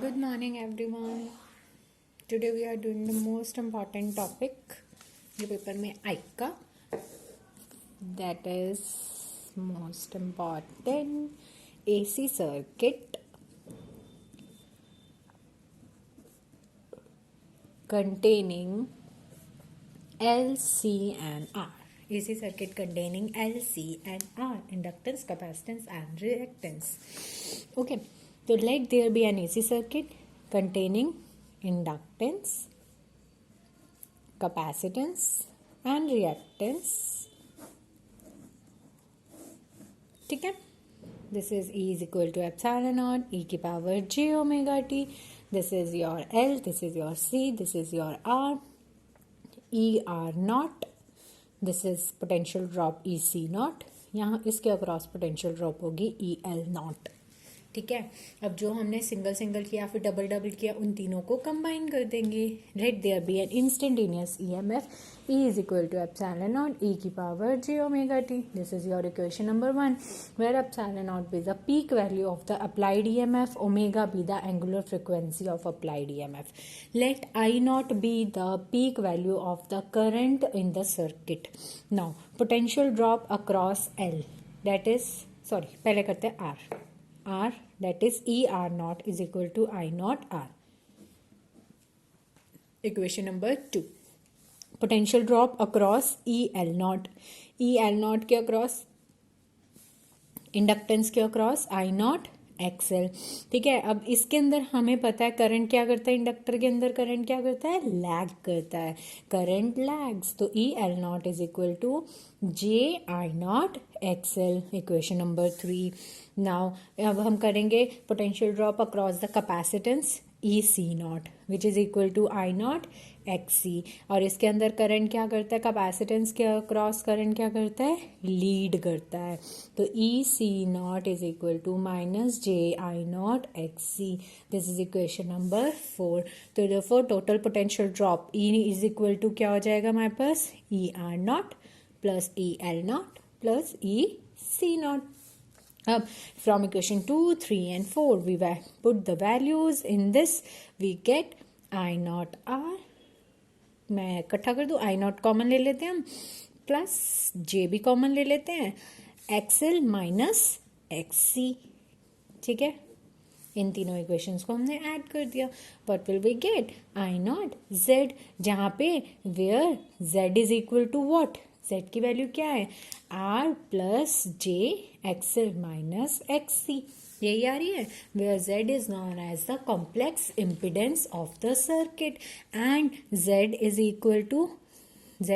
Good morning, everyone. Today we are doing the most important topic जो paper में आएगा. That is most important AC circuit containing L, C and R. AC circuit containing L, C and R, inductance, capacitance and reactance. Okay, so let there be an AC circuit containing inductance, capacitance and reactance. ठीक है. This is E is equal to epsilon naught e की power j omega t. This is your L, this is your C, this is your R. E R naught. This is potential drop E C naught. यहाँ इसके across potential drop होगी E L naught. ठीक है. अब जो हमने single single किया फिर डबल डबल किया उन तीनों को कंबाइन कर देंगे. Let there be an instantaneous EMF E is equal to epsilon naught e की power j omega t. This is your equation number 1 where epsilon naught be the peak value of the applied EMF, omega be the angular frequency of applied EMF. Let I naught be the peak value of the current in the circuit. Now potential drop across L, that is पहले करते हैं R, that is E R naught is equal to I naught R. Equation number 2. Potential drop across E L naught. E L naught के across, inductance के across I naught XL. ठीक है. अब इसके अंदर हमें पता है करंट क्या करता है, इंडक्टर के अंदर करंट क्या करता है, लैग करता है. करंट लैग्स, तो E L naught is equal to J I naught XL. Equation number 3. Now अब हम करेंगे potential drop across the capacitance E C naught which is equal to I naught XC. और इसके अंदर current क्या करता है, कैपेसिटेंस के अक्रॉस करंट क्या करता है, लीड करता है. तो E C naught is equal to minus J I naught XC. This is equation number 4. तो therefore total potential drop E is equal to क्या हो जाएगा हमारे पास, E R naught plus E L naught plus E C naught. अब from equation 2, 3 and 4 we put the values in this. We get I naught R, मैं इकट्ठा कर दूँ, I naught कॉमन ले लेते हैं हम, प्लस J भी कॉमन ले लेते हैं, XL माइनस XC. ठीक है. इन तीनों इक्वेशंस को हमने ऐड कर दिया. What will we get, I naught Z, जहाँ पे where Z is equal to what, Z की वैल्यू क्या है, R plus J XL minus XC. यही आ रही है. Where Z is known as the complex impedance of the circuit and Z is equal to Z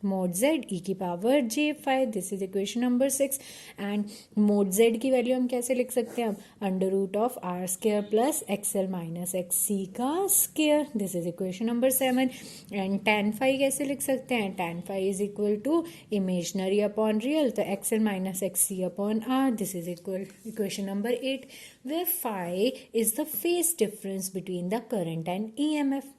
mod Z e की power J5. This is equation number 6. And mod Z की value हम कैसे लिख सकते हैं, under root of R square plus XL minus XC का square. This is equation number 7. And tan phi कैसे लिख सकते हैं, tan phi is equal to imaginary upon real, तो XL minus XC upon R. This is equal equation number 8 where phi is the phase difference between the current and EMF.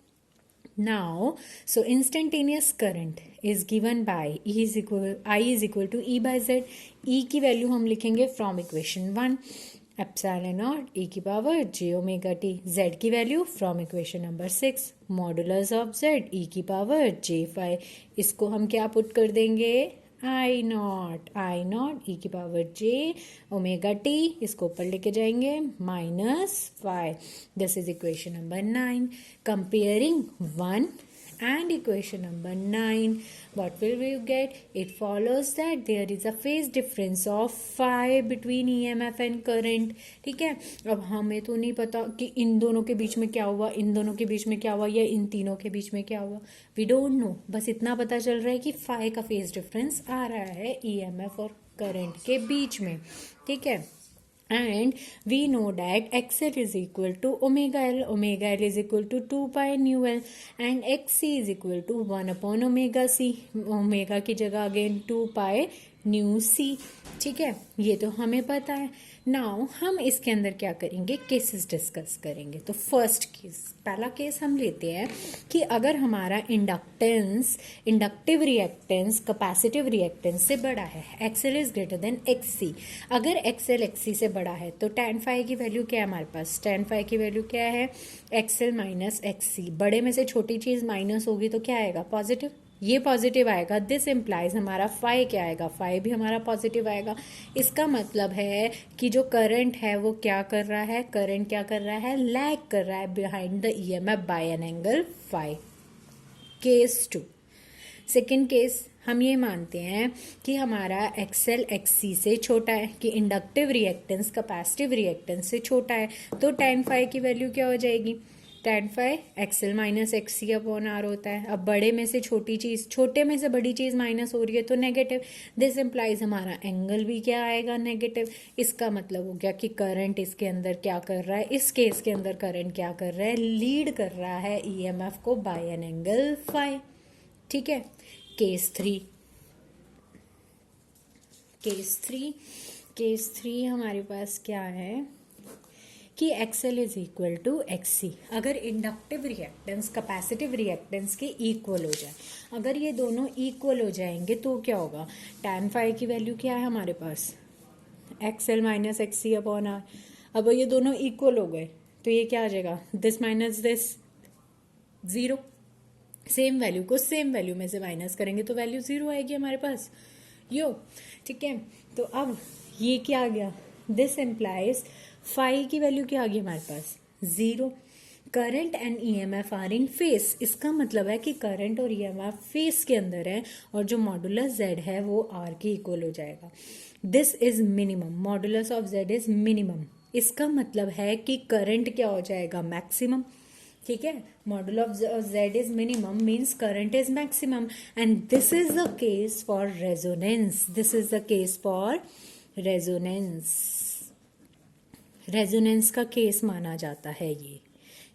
Now, so instantaneous current is given by I is equal to E by Z. E की value हम लिखेंगे from equation 1 epsilon naught e की power j omega t. Z की value from equation number 6 modulus of Z e की power j5. इसको हम क्या put कर देंगे, I naught e की पावर j omega t, इसको ऊपर लेके जाएंगे minus 5. This is equation number 9. Comparing 1 and equation number 9, what will we get, it follows that there is a phase difference of phi between EMF and current. ठीक है. अब हमें तो नहीं पता कि इन दोनों के बीच में क्या हुआ, इन दोनों के बीच में क्या हुआ, या इन तीनों के बीच में क्या हुआ, वी डोंट नो. बस इतना पता चल रहा है कि phi का फेज डिफरेंस आ रहा है EMF और करंट के बीच में. ठीक है. And we know that XL is equal to omega L is equal to 2 pi nu L and XC is equal to 1 upon omega C. omega की जगह अगेन 2 pi nu C. ठीक है. ये तो हमें पता है. नाउ हम इसके अंदर क्या करेंगे, केसेस डिस्कस करेंगे। तो फर्स्ट केस, पहला केस हम लेते हैं कि अगर हमारा inductance, inductive reactance capacitive reactance से बड़ा है, एक्सएल इज ग्रेटर देन एक्ससी। अगर एक्सएल एक्ससी से बड़ा है तो tan फाई की वैल्यू क्या है हमारे पास, tan फाई की वैल्यू क्या है, एक्सएल माइनस एक्ससी। बड़े में से छोटी चीज़ माइनस होगी तो क्या आएगा, पॉजिटिव, ये पॉजिटिव आएगा। दिस इम्प्लाइज हमारा फाई क्या आएगा, फाई भी हमारा पॉजिटिव आएगा। इसका मतलब है कि जो करंट है वो क्या कर रहा है, करंट क्या कर रहा है, लैग कर रहा है behind the EMF by an angle phi. Case 2, second case, हम ये मानते हैं कि हमारा एक्सएल एक्ससी से छोटा है, कि इंडक्टिव रिएक्टेंस कैपेसिटिव रिएक्टेंस से छोटा है, तो tan फाई की वैल्यू क्या हो जाएगी, tan phi XL minus XC upon R होता है। अब बड़े में से छोटी चीज़, छोटे में से बड़ी चीज़ माइनस हो रही है तो नेगेटिव। दिस इम्प्लाइज हमारा एंगल भी क्या आएगा, नेगेटिव। इसका मतलब हो गया कि करंट इसके अंदर क्या कर रहा है, इस केस के अंदर करंट क्या कर रहा है, लीड कर रहा है ईएमएफ को बाय एन एंगल फाई। ठीक है। केस 3, केस थ्री हमारे पास क्या है कि XL is equal to XC. अगर इंडक्टिव रिएक्टेंस कैपेसिटिव रिएक्टेंस के इक्वल हो जाए, अगर ये दोनों इक्वल हो जाएंगे तो क्या होगा, tan फाई की वैल्यू क्या है हमारे पास, XL minus XC upon R. अब ये दोनों इक्वल हो गए तो ये क्या आ जाएगा, this minus this, zero. Same value को सेम वैल्यू में से माइनस करेंगे तो वैल्यू जीरो आएगी हमारे पास, यो। ठीक है। तो अब ये क्या आ गया, दिस इम्प्लाइज फाई की वैल्यू क्या आ गई हमारे पास, zero. Current and EMF are in phase, इसका मतलब है कि करंट और ईएमएफ फेस के अंदर है और जो मॉडुलस जेड है वो आर के इक्वल हो जाएगा। This is minimum, modulus of Z is minimum. इसका मतलब है कि करंट क्या हो जाएगा, मैक्सिमम। ठीक है, modulus of Z is minimum means current is maximum, and this is the case for resonance, this is the case for resonance, resonance का केस माना जाता है ये।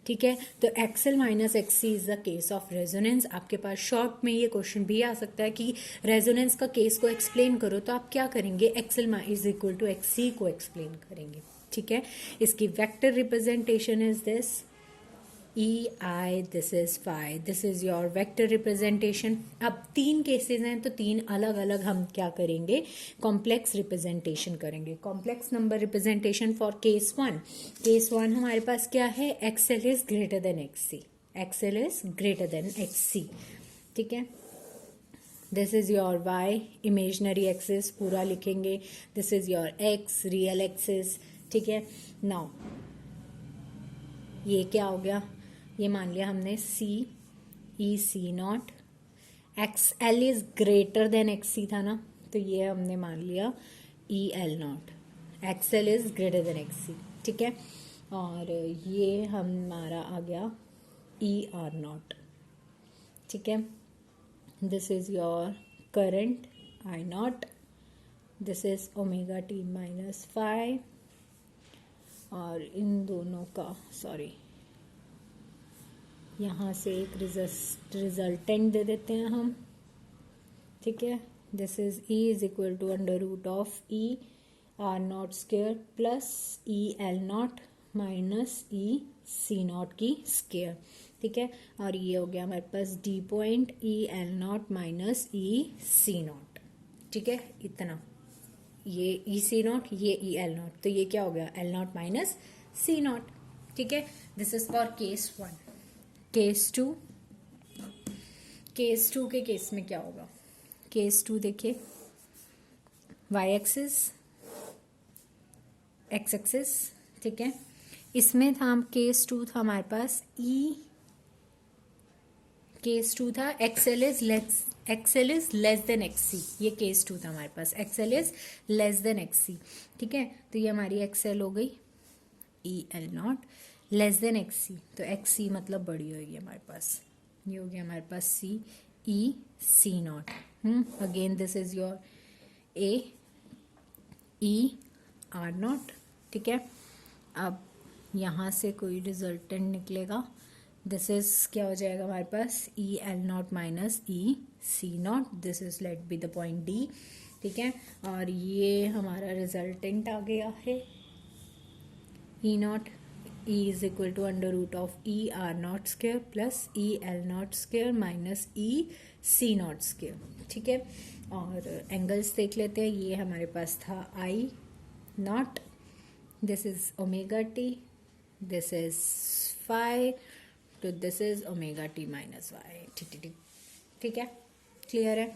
ठीक है, तो XL minus XC is the case of resonance. आपके पास शॉर्ट में ये क्वेश्चन भी आ सकता है कि रेजोनेंस का केस को एक्सप्लेन करो, तो आप क्या करेंगे, XL is equal to XC को एक्सप्लेन करेंगे। ठीक है, इसकी vector representation is this E I, this is phi, this is your vector representation. अब तीन केसेस हैं तो तीन अलग अलग हम क्या करेंगे, कॉम्प्लेक्स रिप्रेजेंटेशन करेंगे। Complex number representation for case 1, case 1 हमारे पास क्या है, XL is greater than XC, XL is greater than XC. ठीक है, this is your Y, imaginary axis पूरा लिखेंगे, this is your X, real axis. ठीक है, नाउ ये क्या हो गया, ये मान लिया हमने C E C naught, X L is greater than X C था ना, तो ये हमने मान लिया E L naught, X L is greater than X C. ठीक है, और ये हमारा आ गया ई आर नॉट। ठीक है, this is your current I naught, this is omega T minus five, और इन दोनों का सॉरी यहाँ से एक रिजल्टेंट दे देते हैं हम। ठीक है, this is E is equal to under root of E R naught square plus E L naught minus E C naught की स्क्वेयर। ठीक है, और ये हो गया हमारे पास D point E L naught minus E C naught. ठीक है, इतना, ये ई सी नॉट, ये ई एल नॉट, तो ये क्या हो गया, L naught minus C naught. ठीक है, this is for case 1। Case 2, case 2 के केस में क्या होगा, केस 2 देखिए, वाई एक्सिस, एक्स एक्सिस। ठीक है, इसमें था केस 2 था हमारे पास केस 2 था XL is less than XC, ये केस 2 था हमारे पास, XL is less than XC. ठीक है, तो ये हमारी एक्सएल हो गई, E L naught less than XC, तो एक्ससी मतलब बड़ी होगी हमारे पास, ये हो गया हमारे पास C E C naught. Again this is your A E R naught. ठीक है, अब यहाँ से कोई रिजल्टेंट निकलेगा, दिस इज क्या हो जाएगा हमारे पास, E L naught minus E C naught, this is let be the point D. ठीक है, और ये हमारा रिजल्टेंट आ गया है E naught E is equal to under root of E R naught square plus E L naught square minus E C naught square. ठीक है, और एंगल्स देख लेते हैं. ये हमारे पास था I naught, this is omega T, this is phi, तो this is omega T minus Y. ठीक है, क्लियर है.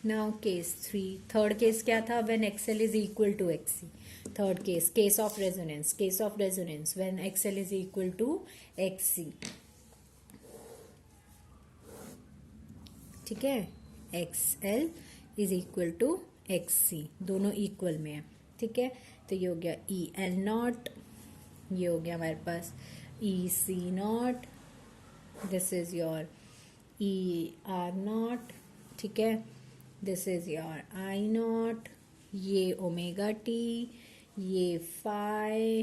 नाउ केस 3, थर्ड केस क्या था? When XL is equal to XC. Third case of resonance when XL is equal to XC. ठीक है, XL is equal to XC, दोनों equal में है. ठीक है, तो ये हो गया ई एल नॉट, ये हो गया हमारे पास E C naught, this is your E R naught. ठीक है, this is your I naught, ये ओमेगा टी, ये phi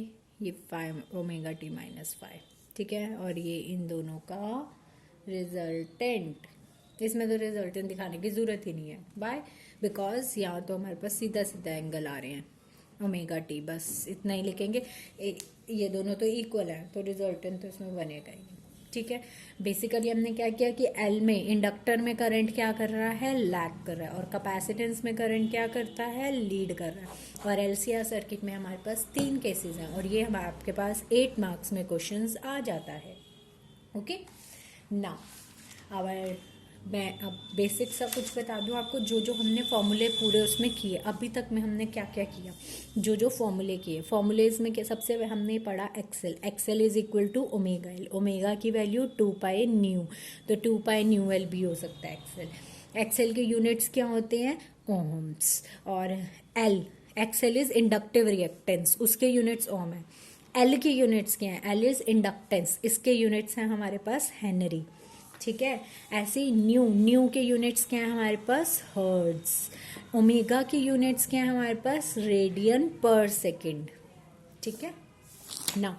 omega T minus phi. ठीक है, और ये इन दोनों का रिजल्टेंट. इसमें तो रिजल्टेंट दिखाने की जरूरत ही नहीं है. बाय, बिकॉज यहाँ तो हमारे पास सीधा सीधा एंगल आ रहे हैं, ओमेगा टी, बस इतना ही लिखेंगे. ये दोनों तो इक्वल है, तो रिजल्टेंट तो इसमें बनेगा ही. ठीक है, बेसिकली हमने क्या किया कि एल में इंडक्टर में करंट क्या कर रहा है? लैग कर रहा है. और कैपेसिटेंस में करंट क्या करता है? लीड कर रहा है. और एलसीआर सर्किट में हमारे पास 3 केसेस हैं, और ये हमारे आपके पास 8 मार्क्स में क्वेश्चंस आ जाता है. ओके, नाउ मैं अब बेसिक सा कुछ बता दूं आपको. जो हमने फॉर्मूले पूरे उसमें किए अभी तक में, हमने क्या क्या किया, जो फॉर्मूले किए. फॉर्मूलेज में सबसे हमने पढ़ा XL is equal to omega L. Omega की वैल्यू 2 पाई न्यू, तो 2 पाई न्यू एल भी हो सकता है. एक्सेल के यूनिट्स क्या होते हैं? ओम्स. और एक्सेल इज इंडक्टिव रिएक्टेंस, उसके यूनिट्स ओम है. एल के यूनिट्स क्या है? एल इज इंडक्टेंस, इसके यूनिट्स हैं हमारे पास हेनरी. ठीक है, ऐसे ही न्यू के यूनिट्स क्या है हमारे पास? हर्ट्ज. ओमेगा के यूनिट्स क्या है हमारे पास? रेडियन पर सेकेंड. ठीक है, ना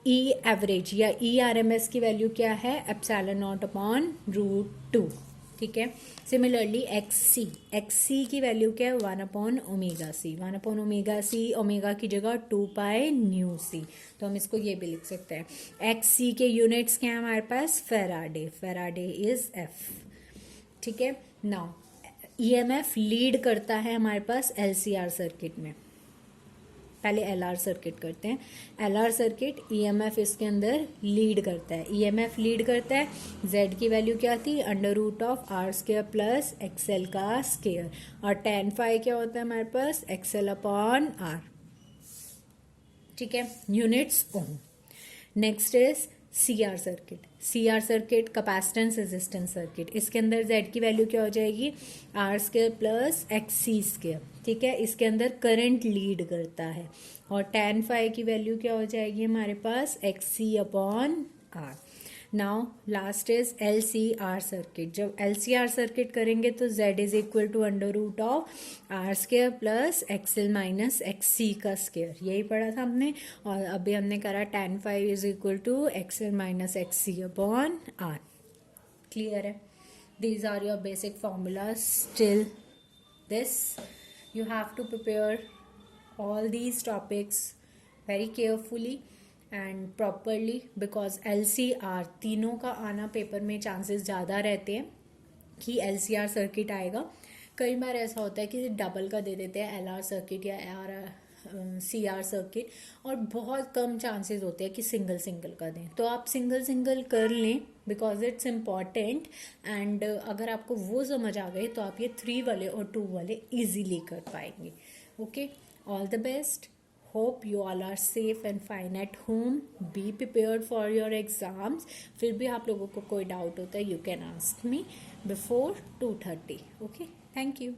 ई एवरेज या ई आर एम एस की वैल्यू क्या है? Epsilon not upon √2. ठीक है, सिमिलरली एक्स सी की वैल्यू क्या है? 1 अपॉन ओमेगा सी. ओमेगा की जगह 2 पाई न्यू सी, तो हम इसको ये भी लिख सकते हैं. एक्स सी के यूनिट्स क्या है हमारे पास? Faraday is F. ठीक है, नाउ ईएमएफ लीड करता है हमारे पास एलसीआर सर्किट में. पहले एलआर सर्किट करते हैं. एलआर सर्किट ईएमएफ इसके अंदर लीड करता है. ईएमएफ लीड करता है. जेड की वैल्यू क्या थी? Under root of R square plus XL का स्क्वायर. और tan फाई क्या होता है हमारे पास? XL upon R. ठीक है, units ohm. Next is CR circuit capacitance resistance circuit. इसके अंदर जेड की वैल्यू क्या हो जाएगी? R square plus X C square. ठीक है, इसके अंदर करंट लीड करता है. और tan फाई की वैल्यू क्या हो जाएगी हमारे पास? X C upon R. Now last is LCR circuit. जब एलसीआर सर्किट करेंगे तो Z is equal to under root of R square plus XL minus X C का स्क्वायर. यही पढ़ा था हमने. और अभी हमने करा tan five is equal to XL minus X C upon R. Clear है? These are your basic formulas. Still this you have to prepare all these topics very carefully and properly because LCR तीनों का आना paper में chances ज़्यादा रहते हैं कि LCR circuit आएगा. कई बार ऐसा होता है कि डबल का दे देते हैं LR सर्किट या CR सर्किट, और बहुत कम चांसेस होते हैं कि सिंगल का दें. तो आप सिंगल कर लें बिकॉज इट्स इम्पॉर्टेंट. एंड अगर आपको वो समझ आ गए तो आप ये 3 वाले और 2 वाले इजीली कर पाएंगे. Okay, all the best. Hope you all are safe and fine at home. Be prepared for your exams. फिर भी आप लोगों को कोई डाउट होता है, you can ask me before 2:30. Okay, thank you.